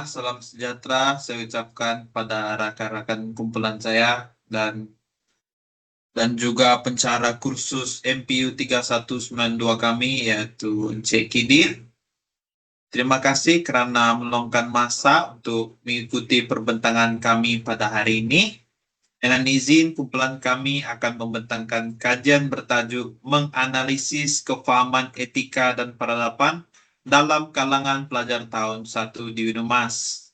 salam sejahtera saya ucapkan pada rakan-rakan kumpulan saya dan juga pencara kursus MPU 3192 kami yaitu Encik Kidir. Terima kasih kerana meluangkan masa untuk mengikuti perbentangan kami pada hari ini. Dengan izin, kumpulan kami akan membentangkan kajian bertajuk Menganalisis Kefahaman Etika dan Peradaban dalam kalangan pelajar tahun 1 di UNUMAS.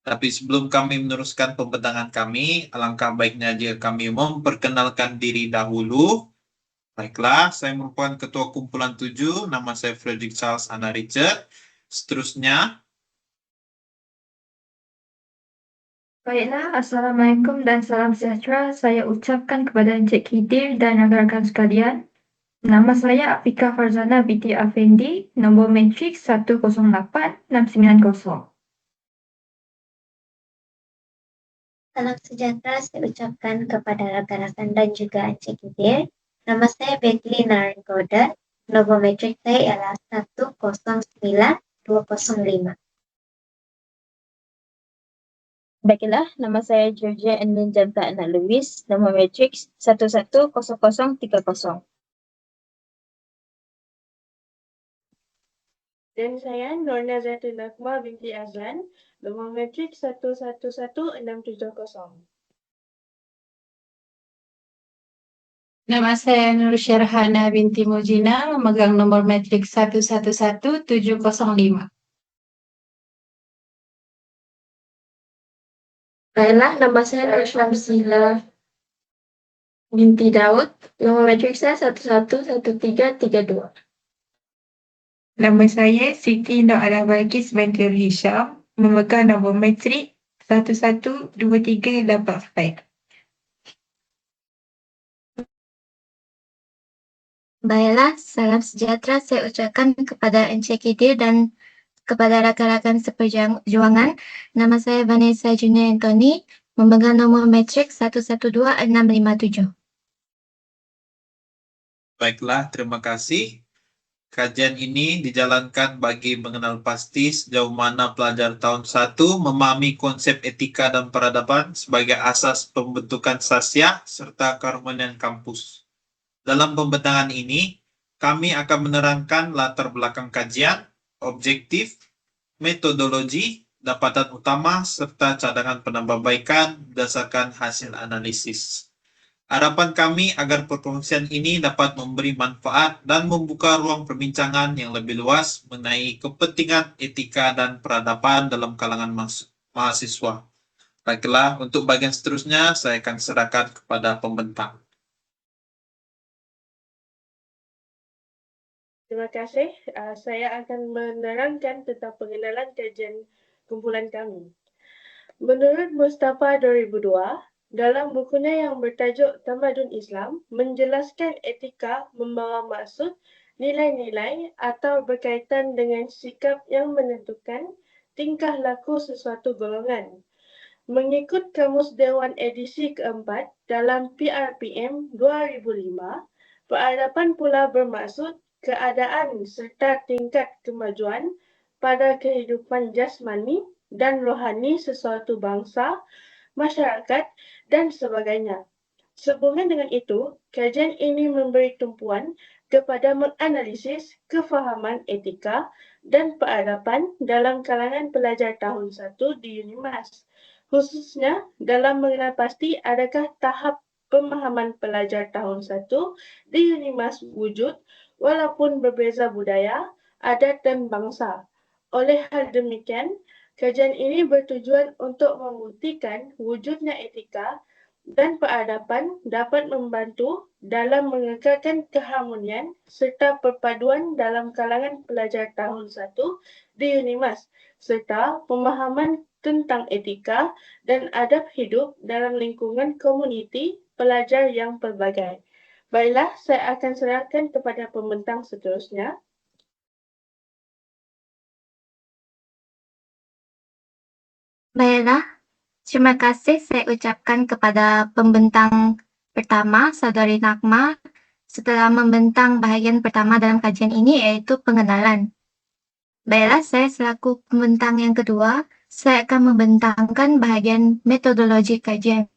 Tapi sebelum kami meneruskan pembentangan kami, alangkah baiknya jika kami memperkenalkan diri dahulu. Baiklah, saya merupakan Ketua Kumpulan 7, nama saya Frederick Charles Anna Richard. Seterusnya, Baiklah, Assalamualaikum dan salam sejahtera. Saya ucapkan kepada Encik Kidir dan rakan-rakan sekalian. Nama saya Afika Farzana binti Afendi, nombor matriks 108690. Salam sejahtera saya ucapkan kepada rakan-rakan dan juga Encik Kidir. Nama saya Becky Naringgoda, nombor matriks saya ialah 109205. Baiklah, nama saya Georgia Anlin Janta Anak Lewis, nombor matriks 110030. Dan saya Norna Zaitun Akmal binti Azlan, nombor matriks 111670. Nama saya Nur Syarhana binti Mujina, memegang nombor matriks 111705. Baiklah, nama saya Nur Syamsila binti Daud, nombor matriks saya 111332. Nama saya Siti Nur Ala Balkis binti Hisham, memegang nombor matrik 112384. Baiklah, salam sejahtera saya ucapkan kepada Encik Kidir dan kepada rakan-rakan seperjuangan. Nama saya Vanessa Junia Anthony, memegang nombor matriks 112657. baiklah, terima kasih. Kajian ini dijalankan bagi mengenal pasti sejauh mana pelajar tahun 1 memahami konsep etika dan peradaban sebagai asas pembentukan sasya serta keharmonian kampus. Dalam pembentangan ini, kami akan menerangkan latar belakang kajian, objektif, metodologi, dapatan utama, serta cadangan penambahbaikan berdasarkan hasil analisis. Harapan kami agar perkongsian ini dapat memberi manfaat dan membuka ruang perbincangan yang lebih luas mengenai kepentingan etika dan peradaban dalam kalangan mahasiswa. Baiklah, untuk bagian seterusnya saya akan serahkan kepada pembentang. Terima kasih. Saya akan menerangkan tentang pengenalan kajian kumpulan kami. Menurut Mustafa 2002, dalam bukunya yang bertajuk Tamadun Islam, menjelaskan etika membawa maksud nilai-nilai atau berkaitan dengan sikap yang menentukan tingkah laku sesuatu golongan. Mengikut Kamus Dewan edisi keempat dalam PRPM 2005, peradaban pula bermaksud keadaan serta tingkat kemajuan pada kehidupan jasmani dan rohani sesuatu bangsa, masyarakat dan sebagainya. Sehubungan dengan itu, kajian ini memberi tumpuan kepada menganalisis kefahaman etika dan peradaban dalam kalangan pelajar tahun 1 di UNIMAS, khususnya dalam mengenal pasti adakah tahap pemahaman pelajar tahun 1 di UNIMAS wujud walaupun berbeza budaya, adat dan bangsa. Oleh hal demikian, kajian ini bertujuan untuk membuktikan wujudnya etika dan peradaban dapat membantu dalam mengekalkan keharmonian serta perpaduan dalam kalangan pelajar tahun 1 di UNIMAS serta pemahaman tentang etika dan adab hidup dalam lingkungan komuniti pelajar yang pelbagai. Baiklah, saya akan serahkan kepada pembentang seterusnya. Baiklah, terima kasih saya ucapkan kepada pembentang pertama, Saudari Nakma, setelah membentang bahagian pertama dalam kajian ini iaitu pengenalan. Baiklah, saya selaku pembentang yang kedua saya akan membentangkan bahagian metodologi kajian.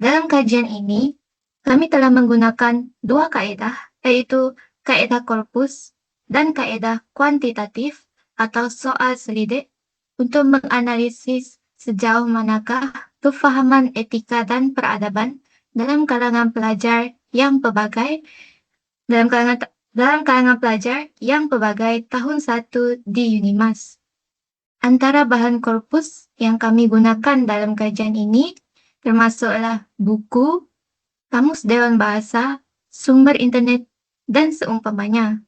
Dalam kajian ini, kami telah menggunakan dua kaedah, yaitu kaedah korpus dan kaedah kuantitatif atau soal selidik untuk menganalisis sejauh manakah kefahaman etika dan peradaban dalam kalangan pelajar yang pelbagai dalam kalangan pelajar yang pelbagai tahun 1 di Unimas. Antara bahan korpus yang kami gunakan dalam kajian ini termasuklah buku, kamus Dewan Bahasa, sumber internet, dan seumpamanya.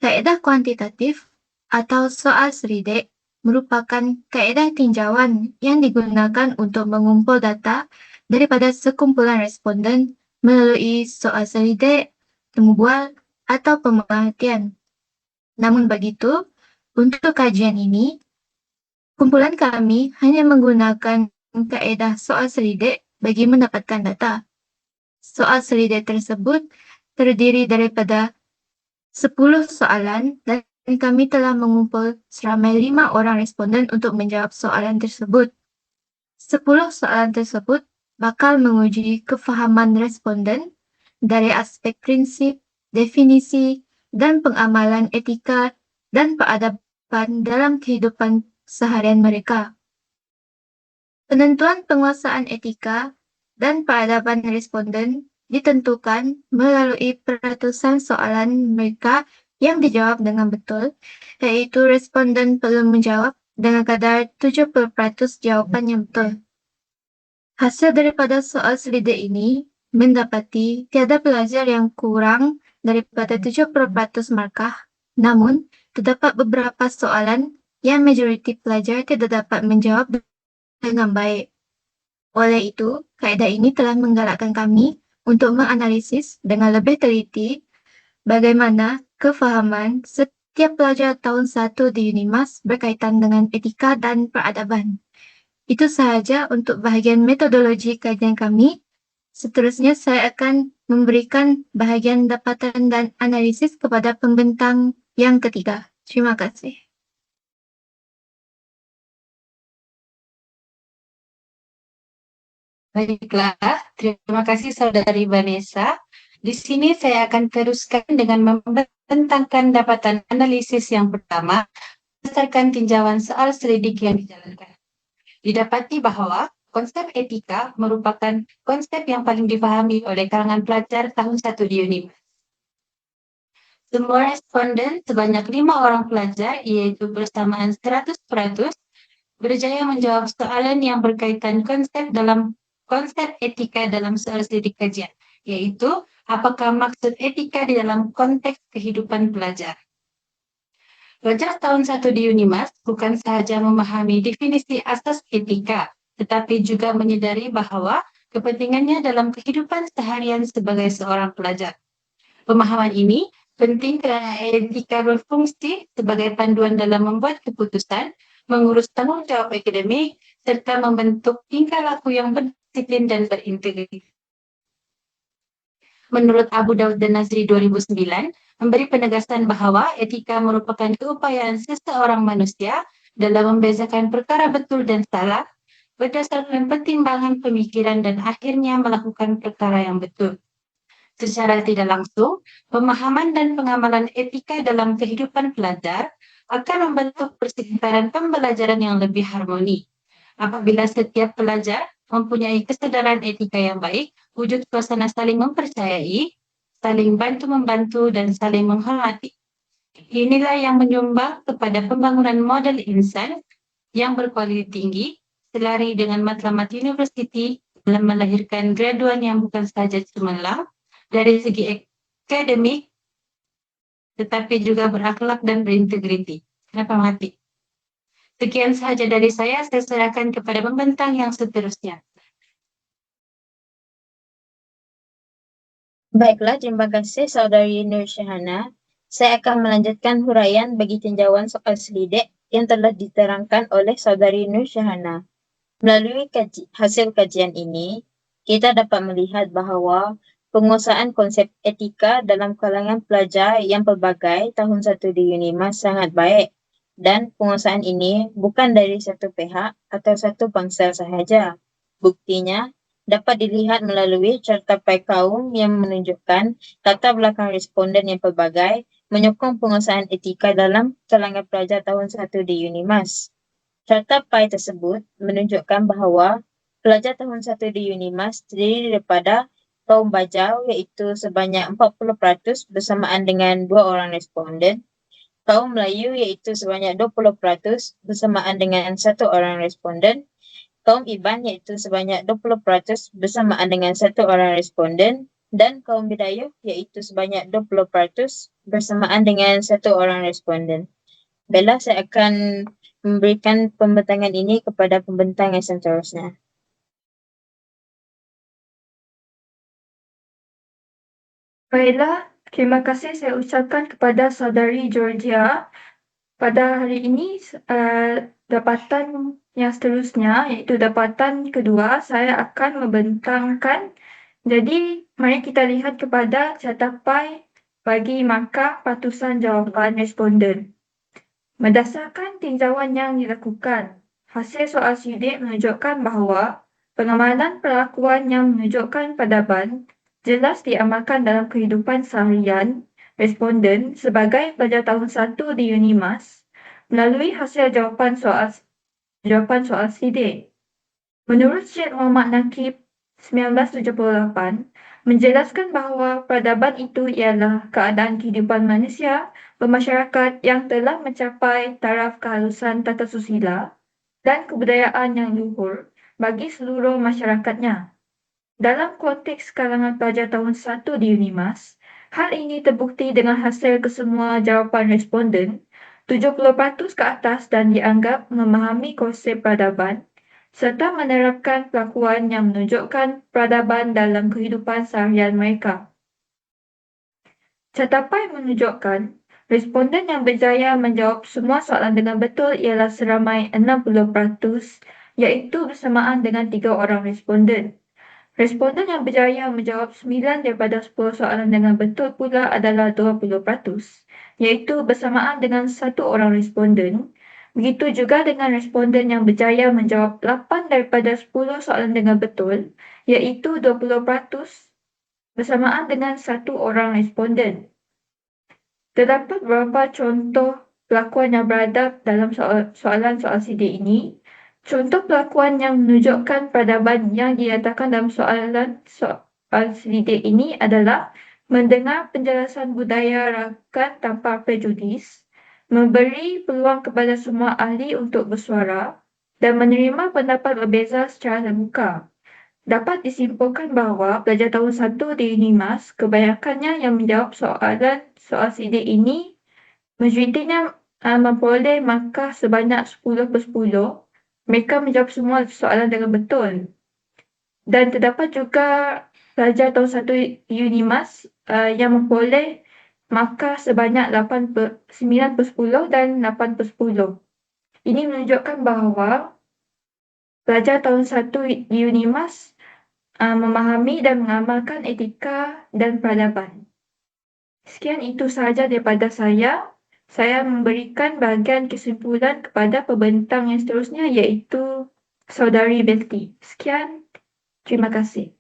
Kaedah kuantitatif atau soal selidik merupakan kaedah tinjauan yang digunakan untuk mengumpul data daripada sekumpulan responden melalui soal selidik, temu bual, atau pemerhatian. Namun begitu, untuk kajian ini, kumpulan kami hanya menggunakan kaedah soal selidik bagi mendapatkan data. Soal selidik tersebut terdiri daripada 10 soalan dan kami telah mengumpul seramai 5 orang responden untuk menjawab soalan tersebut. 10 soalan tersebut bakal menguji kefahaman responden dari aspek prinsip, definisi, dan pengamalan etika dan peradaban dalam kehidupan seharian mereka. Penentuan penguasaan etika dan peradaban responden ditentukan melalui peratusan soalan mereka yang dijawab dengan betul, yaitu responden perlu menjawab dengan kadar 70% jawapan yang betul. Hasil daripada soal selidik ini mendapati tiada pelajar yang kurang daripada 70% markah, namun terdapat beberapa soalan yang majoriti pelajar tidak dapat menjawab dengan baik. Oleh itu, kaedah ini telah menggalakkan kami untuk menganalisis dengan lebih teliti bagaimana kefahaman setiap pelajar tahun 1 di Unimas berkaitan dengan etika dan peradaban. Itu sahaja untuk bahagian metodologi kajian kami. Seterusnya saya akan memberikan bahagian dapatan dan analisis kepada pembentang yang ketiga. Terima kasih. Baiklah, terima kasih Saudari Vanessa. Di sini saya akan teruskan dengan membentangkan dapatan analisis yang pertama berdasarkan tinjauan soal selidik yang dijalankan. Didapati bahwa konsep etika merupakan konsep yang paling dipahami oleh kalangan pelajar tahun 1 di Unimas. Semua responden sebanyak 5 orang pelajar, yaitu bersamaan 100%, berjaya menjawab soalan yang berkaitan konsep etika dalam soal selidik kajian, yaitu apakah maksud etika di dalam konteks kehidupan pelajar. Pelajar tahun 1 di Unimas bukan sahaja memahami definisi asas etika, tetapi juga menyadari bahwa kepentingannya dalam kehidupan seharian sebagai seorang pelajar. Pemahaman ini penting kerana etika berfungsi sebagai panduan dalam membuat keputusan, mengurus tanggungjawab akademik, serta membentuk tingkah laku yang berdisiplin dan berintegritas. Menurut Abu Daud dan Nazri 2009, memberi penegasan bahawa etika merupakan keupayaan seseorang manusia dalam membezakan perkara betul dan salah berdasarkan pertimbangan pemikiran dan akhirnya melakukan perkara yang betul. Secara tidak langsung, pemahaman dan pengamalan etika dalam kehidupan pelajar akan membentuk persekitaran pembelajaran yang lebih harmoni. Apabila setiap pelajar mempunyai kesadaran etika yang baik, wujud suasana saling mempercayai, saling bantu-membantu, dan saling menghormati. Inilah yang menyumbang kepada pembangunan model insan yang berkualiti tinggi, selari dengan matlamat universiti dalam melahirkan graduan yang bukan sahaja cemerlang dari segi akademik, tetapi juga berakhlak dan berintegriti. Kenapa mati? Sekian sahaja dari saya serahkan kepada pembentang yang seterusnya. Baiklah, terima kasih Saudari Nur Syahana. Saya akan melanjutkan huraian bagi tinjauan soal selidik yang telah diterangkan oleh Saudari Nur Syahana. Melalui hasil kajian ini, kita dapat melihat bahawa penguasaan konsep etika dalam kalangan pelajar yang pelbagai tahun 1 di Unimas sangat baik dan penguasaan ini bukan dari satu pihak atau satu pangsel sahaja. Buktinya dapat dilihat melalui cartapai kaum yang menunjukkan latar belakang responden yang pelbagai menyokong penguasaan etika dalam kalangan pelajar tahun 1 di UNIMAS. Cartapai tersebut menunjukkan bahawa pelajar tahun 1 di UNIMAS terdiri daripada kaum Bajau iaitu sebanyak 40% bersamaan dengan 2 orang responden, kaum Melayu iaitu sebanyak 20% bersamaan dengan 1 orang responden, kaum Iban iaitu sebanyak 20% bersamaan dengan 1 orang responden, dan kaum Bidayuh iaitu sebanyak 20% bersamaan dengan 1 orang responden. Baiklah, saya akan memberikan pembentangan ini kepada pembentang yang seterusnya. Baiklah, terima kasih saya ucapkan kepada saudari Georgia. Pada hari ini, dapatan yang seterusnya, iaitu dapatan kedua, saya akan membentangkan. Jadi, mari kita lihat kepada cartapai bagi markah patusan jawapan responden. Berdasarkan tinjauan yang dilakukan, hasil soal sidik menunjukkan bahawa pengamalan perlakuan yang menunjukkan peradaban jelas diamalkan dalam kehidupan seharian responden sebagai pelajar tahun 1 di UNIMAS melalui hasil jawapan soal sidik. Menurut Syed Muhammad Nakib 1978, menjelaskan bahawa peradaban itu ialah keadaan kehidupan manusia bermasyarakat yang telah mencapai taraf kehalusan tata susila dan kebudayaan yang luhur bagi seluruh masyarakatnya. Dalam konteks kalangan pelajar tahun 1 di UNIMAS, hal ini terbukti dengan hasil kesemua jawapan responden 70% ke atas dan dianggap memahami konsep peradaban serta menerapkan pelakuan yang menunjukkan peradaban dalam kehidupan seharian mereka. Cartapai menunjukkan responden yang berjaya menjawab semua soalan dengan betul ialah seramai 60%, iaitu bersamaan dengan 3 orang responden. Responden yang berjaya menjawab 9 daripada 10 soalan dengan betul pula adalah 20%, iaitu bersamaan dengan 1 orang responden. Begitu juga dengan responden yang berjaya menjawab 8 daripada 10 soalan dengan betul, iaitu 20%, bersamaan dengan 1 orang responden. Terdapat beberapa contoh pelakuan yang beradab dalam soalan soal sidik ini. Contoh pelakuan yang menunjukkan peradaban yang dinyatakan dalam soalan soal sidik ini adalah mendengar penjelasan budaya rakan tanpa prejudis, memberi peluang kepada semua ahli untuk bersuara, dan menerima pendapat berbeza secara terbuka. Dapat disimpulkan bahawa pelajar tahun 1 di UNIMAS kebanyakannya yang menjawab soalan soal sidik ini majoritinya memperoleh markah sebanyak 10/10. Mereka menjawab semua soalan dengan betul. Dan terdapat juga pelajar tahun 1 UNIMAS yang memperoleh markah sebanyak 9/10 dan 8/10. Ini menunjukkan bahawa pelajar tahun 1 UNIMAS memahami dan mengamalkan etika dan peradaban. Sekian itu sahaja daripada saya. Saya memberikan bahagian kesimpulan kepada pembentang yang seterusnya iaitu Saudari Betty. Sekian, terima kasih.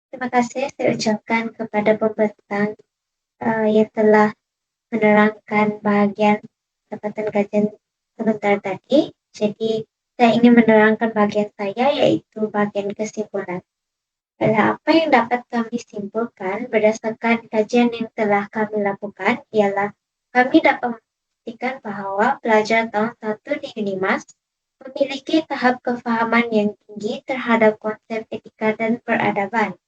Terima kasih saya ucapkan kepada pembentang yang telah menerangkan bahagian dapatan kajian sebentar tadi. Jadi, saya ingin menerangkan bahagian saya iaitu bahagian kesimpulan. Apa yang dapat kami simpulkan berdasarkan kajian yang telah kami lakukan ialah kami dapat memastikan bahawa pelajar tahun 1 di UNIMAS memiliki tahap kefahaman yang tinggi terhadap konsep etika dan peradaban.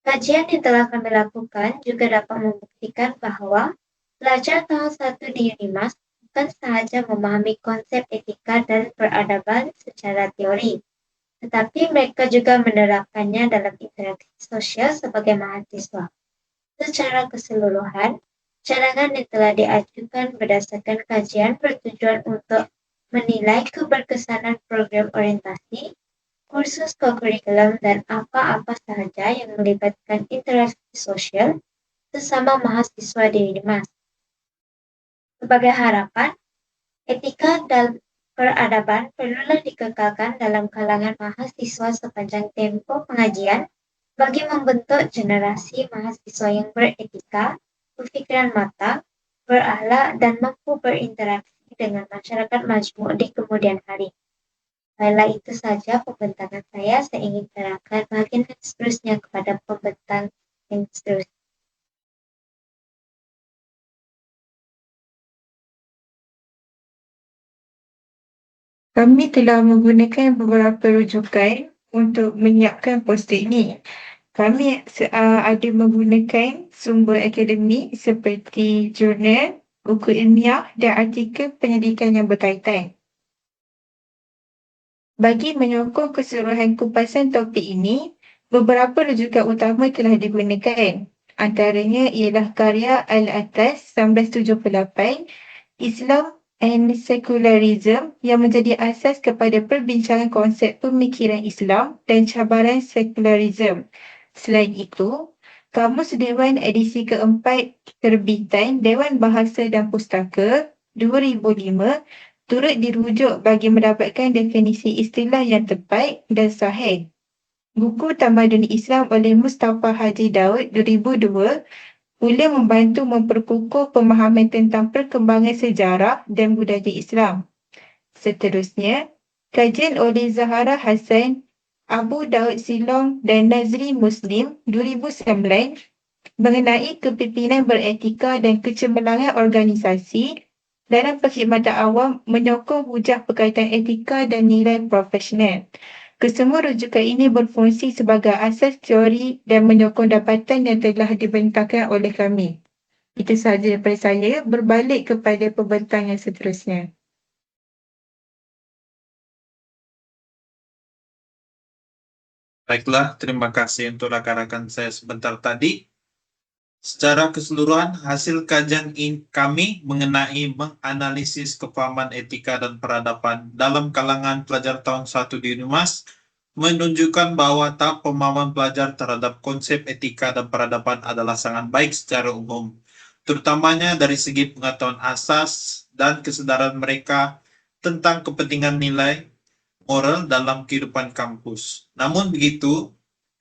Kajian yang telah kami lakukan juga dapat membuktikan bahawa pelajar tahun 1 di UNIMAS bukan sahaja memahami konsep etika dan peradaban secara teori, tetapi mereka juga menerapkannya dalam interaksi sosial sebagai mahasiswa. Secara keseluruhan, cadangan yang telah diajukan berdasarkan kajian bertujuan untuk menilai keberkesanan program orientasi, kursus kokurikulum dan apa-apa sahaja yang melibatkan interaksi sosial sesama mahasiswa di UNIMAS. Sebagai harapan, etika dan peradaban perlulah dikekalkan dalam kalangan mahasiswa sepanjang tempo pengajian bagi membentuk generasi mahasiswa yang beretika, berpikiran matang, berakhlak, dan mampu berinteraksi dengan masyarakat majmuk di kemudian hari. Baiklah, itu saja pembentangan saya. Saya ingin serahkan bagian yang seterusnya kepada pembentang yang seterusnya. Kami telah menggunakan beberapa rujukan untuk menyiapkan poster ini. Kami ada menggunakan sumber akademik seperti jurnal, buku ilmiah dan artikel penyelidikan yang berkaitan. Bagi menyokong keseluruhan kupasan topik ini, beberapa rujukan utama telah digunakan. Antaranya ialah karya Al-Atas 1978, Islam and Secularism yang menjadi asas kepada perbincangan konsep pemikiran Islam dan cabaran sekularisme. Selain itu, Kamus Dewan edisi keempat terbitan Dewan Bahasa dan Pustaka 2005 turut dirujuk bagi mendapatkan definisi istilah yang tepat dan sahih. Buku Tamadun Islam oleh Mustafa Haji Daud 2002 boleh membantu memperkukuh pemahaman tentang perkembangan sejarah dan budaya Islam. Seterusnya, kajian oleh Zahara Hassan, Abu Daud Silong dan Nazri Muslim 2009 mengenai kepimpinan beretika dan kecemerlangan organisasi dalam perkhidmatan awam menyokong hujah berkaitan etika dan nilai profesional. Kesemua rujukan ini berfungsi sebagai asas teori dan menyokong dapatan yang telah dibentangkan oleh kami. Itu sahaja daripada saya. Berbalik kepada pembentang yang seterusnya. Baiklah, terima kasih untuk rakan-rakan saya sebentar tadi. Secara keseluruhan, hasil kajian kami mengenai menganalisis kefahaman etika dan peradaban dalam kalangan pelajar tahun 1 di UNIMAS menunjukkan bahwa tahap pemahaman pelajar terhadap konsep etika dan peradaban adalah sangat baik secara umum, terutamanya dari segi pengetahuan asas dan kesadaran mereka tentang kepentingan nilai moral dalam kehidupan kampus. Namun begitu,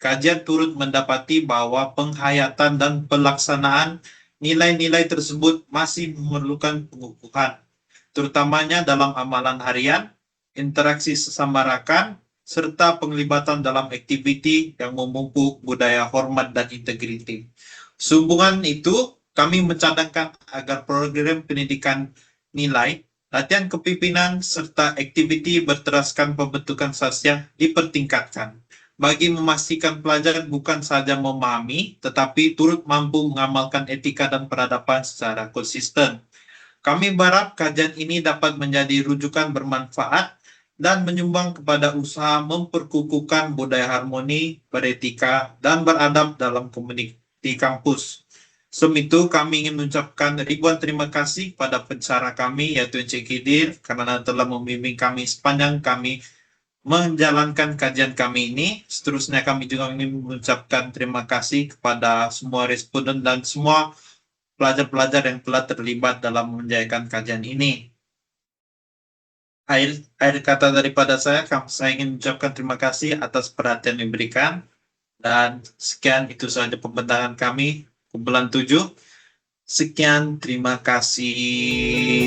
kajian turut mendapati bahwa penghayatan dan pelaksanaan nilai-nilai tersebut masih memerlukan pengukuhan, terutamanya dalam amalan harian, interaksi sesama rakan, serta penglibatan dalam aktiviti yang memupuk budaya hormat dan integriti. Sehubungan itu, kami mencadangkan agar program pendidikan nilai, latihan kepimpinan, serta aktiviti berteraskan pembentukan sosial dipertingkatkan bagi memastikan pelajar bukan saja memahami, tetapi turut mampu mengamalkan etika dan peradaban secara konsisten. Kami berharap kajian ini dapat menjadi rujukan bermanfaat dan menyumbang kepada usaha memperkukuhkan budaya harmoni, beretika, dan beradab dalam komuniti kampus. Sebelum itu, kami ingin mengucapkan ribuan terima kasih kepada pencara kami, yaitu Encik Khidir, karena telah membimbing kami sepanjang kami menjalankan kajian kami ini. Seterusnya kami juga ingin mengucapkan terima kasih kepada semua responden dan semua pelajar-pelajar yang telah terlibat dalam menjayakan kajian ini. Akhir kata daripada saya ingin mengucapkan terima kasih atas perhatian yang diberikan. Dan sekian, itu saja pembentangan kami, kumpulan 7. Sekian, terima kasih.